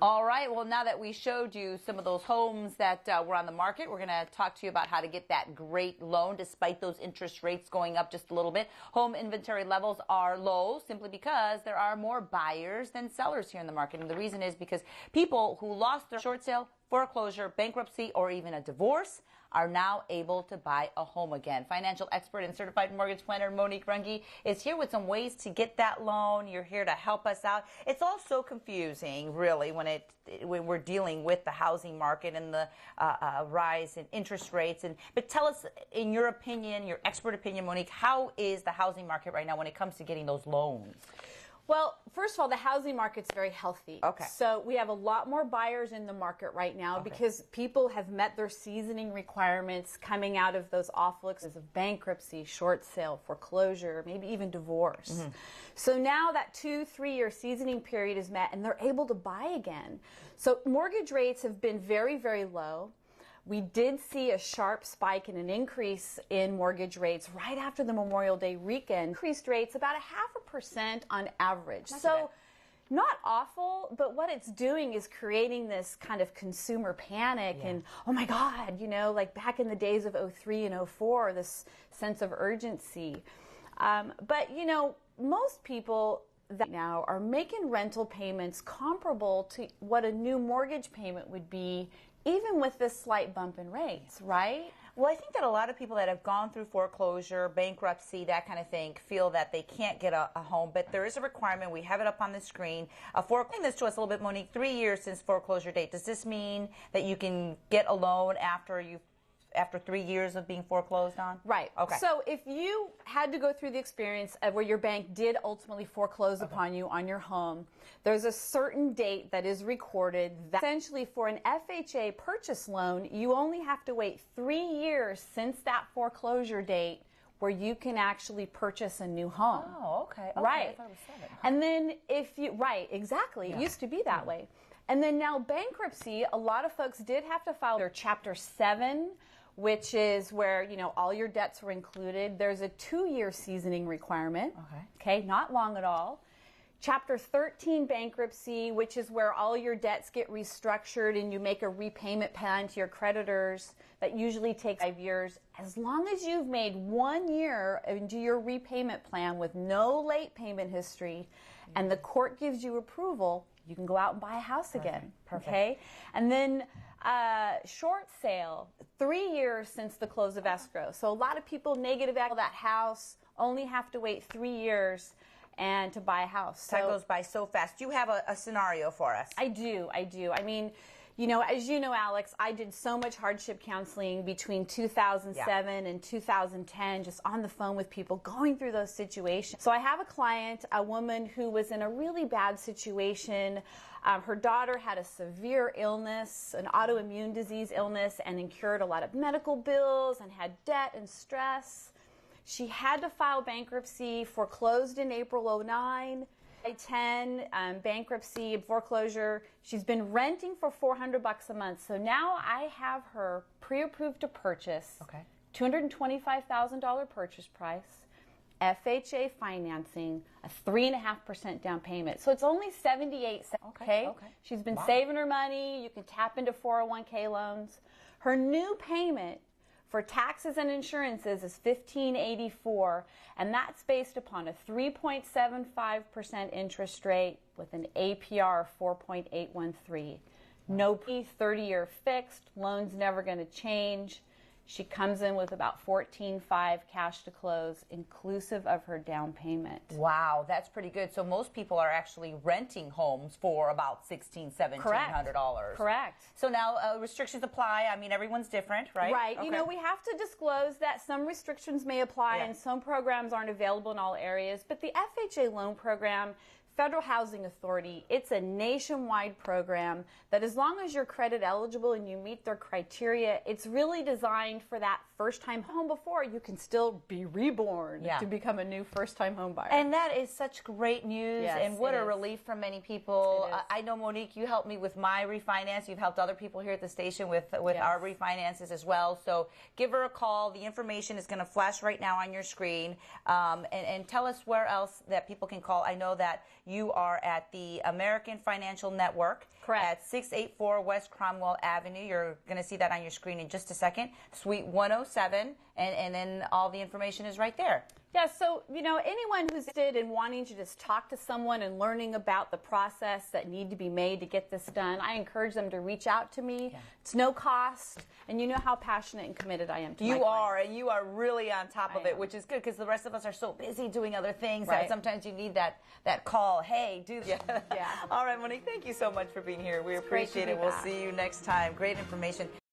All right, well, now that we showed you some of those homes that were on the market, we're going to talk to you about how to get that great loan despite those interest rates going up just a little bit. Home inventory levels are low simply because there are more buyers than sellers here in the market. And the reason is because people who lost their short sale, foreclosure, bankruptcy, or even a divorce are now able to buy a home again. Financial expert and certified mortgage planner Monique Runge is here with some ways to get that loan. You're here to help us out. It's all so confusing, really, when we're dealing with the housing market and the rise in interest rates. But tell us, in your opinion, your expert opinion, Monique, how is the housing market right now when it comes to getting those loans? Well, first of all, the housing market's very healthy. Okay. So we have a lot more buyers in the market right now because people have met their seasoning requirements coming out of those awful experiences of bankruptcy, short sale, foreclosure, maybe even divorce. So now that 2-3 year seasoning period is met and they're able to buy again. So mortgage rates have been very, very low. We did see a sharp spike and an increase in mortgage rates right after the Memorial Day weekend. Increased rates about 0.5% on average. So not awful, but what it's doing is creating this kind of consumer panic and, oh my God, you know, like back in the days of 03 and 04, this sense of urgency. But, you know, most people that now are making rental payments comparable to what a new mortgage payment would be, even with this slight bump in rates, right? Well, I think that a lot of people that have gone through foreclosure, bankruptcy, that kind of thing, feel that they can't get a home, but there is a requirement. We have it up on the screen. Explain this to us a little bit, Monique. 3 years since foreclosure date. Does this mean that you can get a loan after 3 years of being foreclosed on? Right. Okay. So if you had to go through the experience of where your bank did ultimately foreclose upon you on your home, there's a certain date that is recorded that essentially for an FHA purchase loan, you only have to wait 3 years since that foreclosure date where you can actually purchase a new home. Oh, okay. Right. I thought it was 7. And then if you, right, exactly. It used to be that way. And then now bankruptcy, a lot of folks did have to file their Chapter 7, which is where, you know, all your debts were included. There's a 2-year seasoning requirement. Okay, not long at all. Chapter 13 bankruptcy, which is where all your debts get restructured and you make a repayment plan to your creditors. That usually takes 5 years. As long as you've made 1 year into your repayment plan with no late payment history and the court gives you approval, you can go out and buy a house again. Perfect. Okay? And then short sale, 3 years since the close of escrow. So a lot of people negative equity that house, only have to wait 3 years and to buy a house. Time goes by so fast. Do you have a scenario for us? I do. I mean, you know, as you know, Alex, I did so much hardship counseling between 2007 and 2010, just on the phone with people going through those situations. So I have a client, a woman who was in a really bad situation. Her daughter had a severe illness, an autoimmune disease illness, and incurred a lot of medical bills and had debt and stress. She had to file bankruptcy, foreclosed in April 09. 10 bankruptcy, foreclosure. She's been renting for $400 a month. So now I have her pre-approved to purchase. Okay. $225,000 purchase price, FHA financing, a 3.5% down payment. So it's only $78. Okay. She's been saving her money. You can tap into 401k loans. Her new payment for taxes and insurances is $1,584, and that's based upon a 3.75% interest rate with an APR of 4.813. No 30-year fixed, loan's never going to change. She comes in with about $14,500 cash to close, inclusive of her down payment. Wow, that's pretty good. So most people are actually renting homes for about $1,600, $1,700. Correct. So now restrictions apply. I mean, everyone's different, right? Right. Okay. You know, we have to disclose that some restrictions may apply and some programs aren't available in all areas. But the FHA loan program, Federal Housing Authority, it's a nationwide program that as long as you're credit eligible and you meet their criteria, it's really designed for that first-time home before you can still be reborn to become a new first-time home buyer. And that is such great news, and what a relief for many people. I know, Monique, you helped me with my refinance. You've helped other people here at the station with our refinances as well. So give her a call. The information is going to flash right now on your screen. And tell us where else that people can call. I know that You are at the American Financial Network. Correct. At 684 West Cromwell Avenue. You're going to see that on your screen in just a second. Suite 107, and then all the information is right there. Yeah, so, anyone who's interested in wanting to just talk to someone and learning about the process that need to be made to get this done, I encourage them to reach out to me. Yeah. It's no cost, and you know how passionate and committed I am to my clients. You are, and you are really on top of it, which is good because the rest of us are so busy doing other things that sometimes you need that call. Hey, do this. Yeah. All right, Monique, thank you so much for being here. We appreciate it. We'll see you next time. Great information.